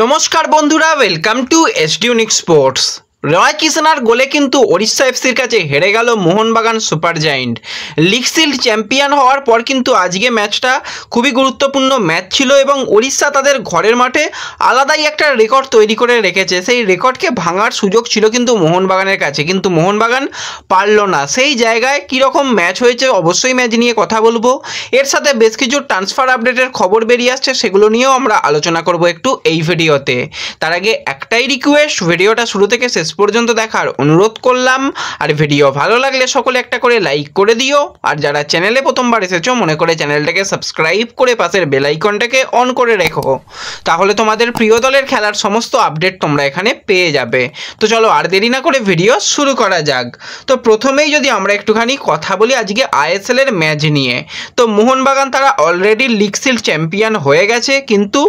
নমস্কার বন্ধুরা, welcome to SD unique sports. Roy কিষানার গোলে কিন্তু ওড়িশা এফসির কাছে হেরে গেল Mohun Bagan super giant. League shield champion হওয়ার পর কিন্তু আজকে ম্যাচটা খুবই গুরুত্বপূর্ণ ম্যাচ ছিল এবং ওড়িশা তাদের ঘরের মাঠে আলাদাই একটা রেকর্ড তৈরি করে রেখেছে। সেই রেকর্ডকে ভাঙার সুযোগ ছিল কিন্তু মোহনবাগানের কাছে, কিন্তু মোহনবাগান পারল না। সেই জায়গায় কীরকম ম্যাচ হয়েছে অবশ্যই ম্যাচ নিয়ে কথা বলবো। এর সাথে বেশ কিছু ট্রান্সফার আপডেটের খবর বেরিয়ে আসছে, সেগুলো নিয়েও আমরা আলোচনা করব একটু এই ভিডিওতে। তার আগে একটাই রিকোয়েস্ট, ভিডিওটা শুরু থেকে শেষ পর্যন্ত দেখার অনুরোধ করলাম। আর ভিডিও ভালো লাগলে সকলে একটা করে লাইক করে দিও। আর যারা চ্যানেলে প্রথমবার এসেছো মনে করে চ্যানেলটাকে সাবস্ক্রাইব করে পাশের বেল আইকনটাকে অন করে রেখো, তাহলে তোমাদের প্রিয় দলের খেলার সমস্ত আপডেট তোমরা এখানে পেয়ে যাবে। তো চলো আর দেরি না করে ভিডিও শুরু করা যাক। তো প্রথমেই যদি আমরা একটুখানি কথা বলি আজকে আইএসএল এর ম্যাচ নিয়ে, তো মোহনবাগান তারা অলরেডি লিগ শিল্ড চ্যাম্পিয়ন হয়ে গেছে, কিন্তু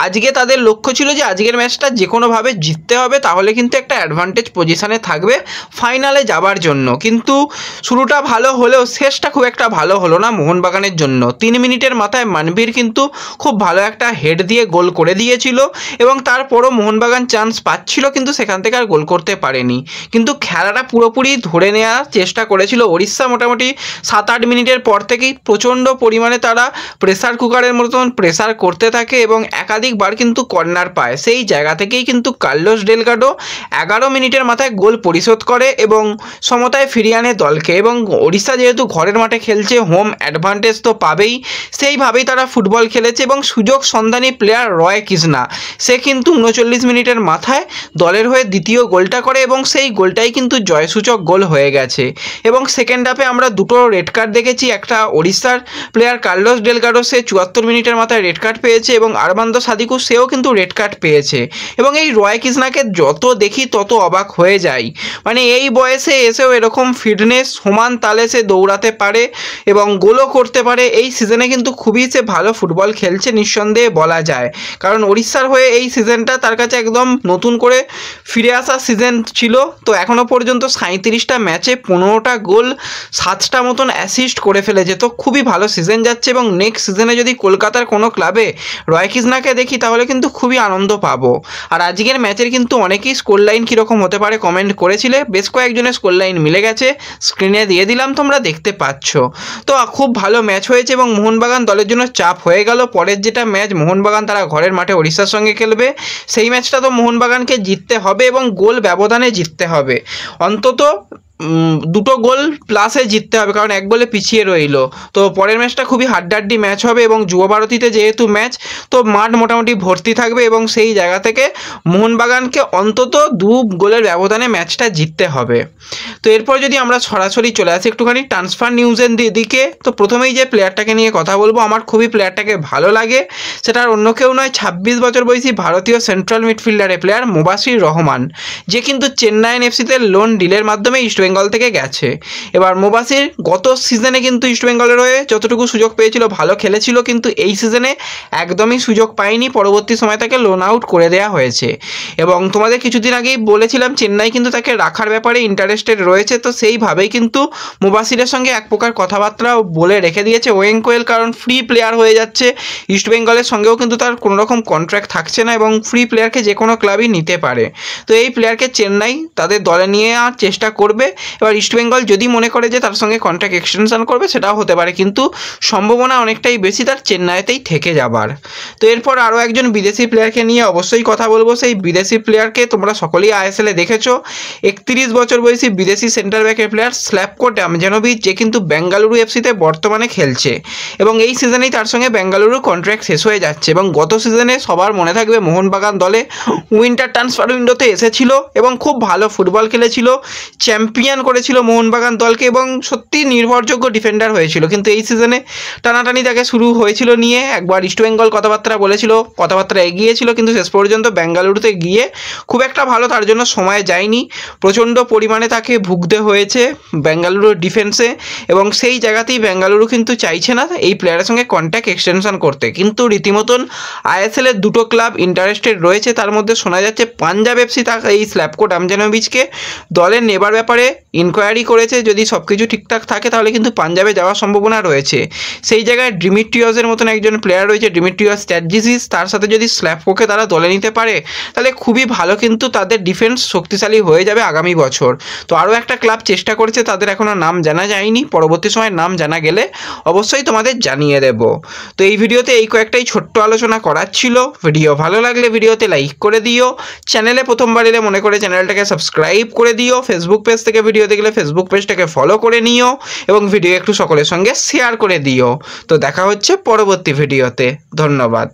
আজকে তাদের লক্ষ্য ছিল যে আজকের ম্যাচটা যে কোনোভাবে জিততে হবে, তাহলে কিন্তু একটা অ্যাডভান্টেজ পজিশনে থাকবে ফাইনালে যাবার জন্য। কিন্তু শুরুটা ভালো হলেও শেষটা খুব একটা ভালো হলো না মোহনবাগানের জন্য। 3 মিনিটের মাথায় মানবীর কিন্তু খুব ভালো একটা হেড দিয়ে গোল করে দিয়েছিল এবং তারপরও মোহনবাগান চান্স পাচ্ছিল, কিন্তু সেখান থেকে আর গোল করতে পারেনি। কিন্তু খেলাটা পুরোপুরি ধরে নেওয়ার চেষ্টা করেছিল ওড়িশা। মোটামুটি 7-8 মিনিটের পর থেকেই প্রচণ্ড পরিমাণে তারা প্রেসার কুকারের মতন প্রেসার করতে থাকে এবং একাধিকবার কিন্তু কর্নার পায়। সেই জায়গা থেকেই কিন্তু কার্লোস ডেলগাডো 11 মিনিটের মাথায় গোল পরিশোধ করে এবং সমতায় ফিরিয়ে আনে দলকে। এবং ওড়িশা যেহেতু ঘরের মাঠে খেলছে, হোম অ্যাডভান্টেজ তো পাবেই, সেইভাবেই তারা ফুটবল খেলেছে। এবং সুযোগ সন্ধানী প্লেয়ার রয় কিষানা, সে কিন্তু 39 মিনিটের মাথায় দলের হয়ে দ্বিতীয় গোলটা করে এবং সেই গোলটাই কিন্তু জয়সূচক গোল হয়ে গেছে। এবং সেকেন্ড হাফে আমরা দুটো রেড কার্ড দেখেছি। একটা ওড়িশার প্লেয়ার কার্লোস ডেলগাডো, সে 74 মিনিটের মাথায় রেড কার্ড পেয়েছে এবং আরমান্দো সাদিকু, সেও কিন্তু রেড কার্ড পেয়েছে। এবং এই রয় কিষানাকে যত দেখি তত অবাক হয়ে যায়। মানে এই বয়সে এসেও এরকম ফিটনেস, সমান তালে সে দৌড়াতে পারে এবং গোলও করতে পারে। এই সিজনে কিন্তু খুবই সে ভালো ফুটবল খেলছে নিঃসন্দেহে বলা যায়, কারণ ওড়িশার হয়ে এই সিজনটা তার কাছে একদম নতুন করে ফিরে আসা সিজন ছিল। তো এখনও পর্যন্ত 37টা ম্যাচে 15টা গোল, 7টা মতন অ্যাসিস্ট করে ফেলেছে। তো খুবই ভালো সিজন যাচ্ছে এবং নেক্সট সিজনে যদি কলকাতার কোনো ক্লাবে রয় কিষানাকে দেখি তাহলে কিন্তু খুবই আনন্দ পাবো। আর আজকের ম্যাচের কিন্তু অনেকেই স্কোর লাইন কীরকম হতে পারে কমেন্ট করেছিলে, বেশ কয়েকজনের স্কোর লাইন মিলে গেছে, স্ক্রিনে দিয়ে দিলাম, তোমরা দেখতে পাচ্ছ। তো খুব ভালো ম্যাচ হয়েছে এবং মোহনবাগান দলের জন্য চাপ হয়ে গেল। পরের যেটা ম্যাচ মোহনবাগান তারা ঘরের মাঠে ওড়িশার সঙ্গে খেলবে, সেই ম্যাচটা তো মোহনবাগানকে জিততে হবে এবং গোল ব্যবধানে জিততে হবে, অন্তত 2 গোল প্লাসে জিততে হবে, কারণ 1 গোলে পিছিয়ে রইল। তো পরের ম্যাচটা খুবই হাড্ডাহাড্ডি ম্যাচ হবে এবং যুবভারতীতে যেহেতু ম্যাচ, তো মাঠ মোটামুটি ভর্তি থাকবে এবং সেই জায়গা থেকে মোহনবাগানকে অন্তত 2 গোলের ব্যবধানে ম্যাচটা জিততে হবে। তো এরপর যদি আমরা সরাসরি চলে আসি একটুখানি ট্রান্সফার নিউজের দিকে, তো প্রথমেই যে প্লেয়ারটাকে নিয়ে কথা বলবো, আমার খুবই প্লেয়ারটাকে ভালো লাগে। সেটা আর অন্য কেউ নয়, 26 বছর বয়সী ভারতীয় সেন্ট্রাল মিডফিল্ডারের প্লেয়ার মুবাশির রহমান, যে কিন্তু চেন্নাইন এফসিতে লোন ডিলের মাধ্যমে ইস্টবেঙ্গল থেকে গেছে। এবার মুবাশির গত সিজনে কিন্তু ইস্টবেঙ্গলের হয়ে যতটুকু সুযোগ পেয়েছিল ভালো খেলেছিল, কিন্তু এই সিজনে একদমই সুযোগ পায়নি। পরবর্তী সময় তাকে লোন আউট করে দেওয়া হয়েছে এবং তোমাদের কিছুদিন আগেই বলেছিলাম চেন্নাই কিন্তু তাকে রাখার ব্যাপারে ইন্টারেস্টেড রয়েছে। তো সেইভাবেই কিন্তু মুবাশিরের সঙ্গে এক প্রকার কথাবার্তা বলে রেখে দিয়েছে ওয়েঙ্কোয়েল, কারণ ফ্রি প্লেয়ার হয়ে যাচ্ছে। ইস্টবেঙ্গলের সঙ্গেও কিন্তু তার কোনো রকম কন্ট্রাক্ট থাকছে না এবং ফ্রি প্লেয়ারকে যে কোনো ক্লাবই নিতে পারে। তো এই প্লেয়ারকে চেন্নাই তাদের দলে নিয়ে আর চেষ্টা করবে। এবার ইস্টবেঙ্গল যদি মনে করে যে তার সঙ্গে কন্ট্রাক্ট এক্সটেনশন করবে সেটাও হতে পারে, কিন্তু সম্ভাবনা অনেকটাই বেশি তার চেন্নাইতেই থেকে যাবার। তো এরপর আরও একজন বিদেশি প্লেয়ারকে নিয়ে অবশ্যই কথা বলবো। সেই বিদেশি প্লেয়ারকে তোমরা সকলেই আইএসএলে দেখেছো, 31 বছর বয়সী বিদেশি সেন্টার ব্যাকের প্লেয়ার স্ল্যাভকো ডামজানোভিচ, যে কিন্তু বেঙ্গালুরু এফসিতে বর্তমানে খেলছে এবং এই সিজনেই তার সঙ্গে বেঙ্গালুরু কন্ট্রাক্ট শেষ হয়ে যাচ্ছে। এবং গত সিজনে সবার মনে থাকবে মোহনবাগান দলে উইন্টার ট্রান্সফার উইন্ডোতে এসেছিল এবং খুব ভালো ফুটবল খেলেছিল, চ্যাম্পিয়ন করেছিল মোহনবাগান দলকে এবং সত্যি নির্ভরযোগ্য ডিফেন্ডার হয়েছিল। কিন্তু এই সিজনে টানাটানি তাকে শুরু হয়েছিল নিয়ে, একবার ইস্টবেঙ্গল কথাবার্তা বলেছিল, কথাবার্তা এগিয়েছিল, কিন্তু শেষ পর্যন্ত বেঙ্গালুরুতে গিয়ে খুব একটা ভালো তার জন্য সময় যায়নি। প্রচণ্ড পরিমাণে তাকে ভুগতে হয়েছে বেঙ্গালুরুর ডিফেন্সে এবং সেই জায়গাতেই বেঙ্গালুরু কিন্তু চাইছে না এই প্লেয়ারের সঙ্গে কন্ট্রাক্ট এক্সটেনশন করতে। কিন্তু রীতিমতন আইএসএলের 2টো ক্লাব ইন্টারেস্টেড রয়েছে, তার মধ্যে শোনা যাচ্ছে পাঞ্জাব এফসি এই স্ল্যাভকো ডামজানোভিচকে দলে নেবার ব্যাপারে ইনকোয়ারি করেছে, যদি সব কিছু ঠিকঠাক থাকে তাহলে কিন্তু পাঞ্জাবে যাওয়ার সম্ভাবনা রয়েছে। সেই জায়গায় ডিমিট্রিয়াসের মতন একজন প্লেয়ার রয়েছে, ডিমিট্রিয়াস স্ট্যাটজিসিস, তার সাথে যদি স্ল্যাভকোকে তারা দলে নিতে পারে তাহলে খুবই ভালো, কিন্তু তাদের ডিফেন্স শক্তিশালী হয়ে যাবে আগামী বছর। তো আরও একটা ক্লাব চেষ্টা করেছে, তাদের এখনও নাম জানা যায়নি, পরবর্তী সময় নাম জানা গেলে অবশ্যই তোমাদের জানিয়ে দেব। তো এই ভিডিওতে এই কয়েকটাই ছোট্ট আলোচনা করার ছিল। ভিডিও ভালো লাগলে ভিডিওতে লাইক করে দিও, চ্যানেলে প্রথমবার এলে মনে করে চ্যানেলটাকে সাবস্ক্রাইব করে দিও, ফেসবুক পেজ থেকে ভিডিও দেখলে ফেসবুক পেজটাকে ফলো করে নিও এবং ভিডিও একটু সকলের সঙ্গে শেয়ার করে দিও। তো দেখা হচ্ছে পরবর্তী ভিডিওতে। ধন্যবাদ।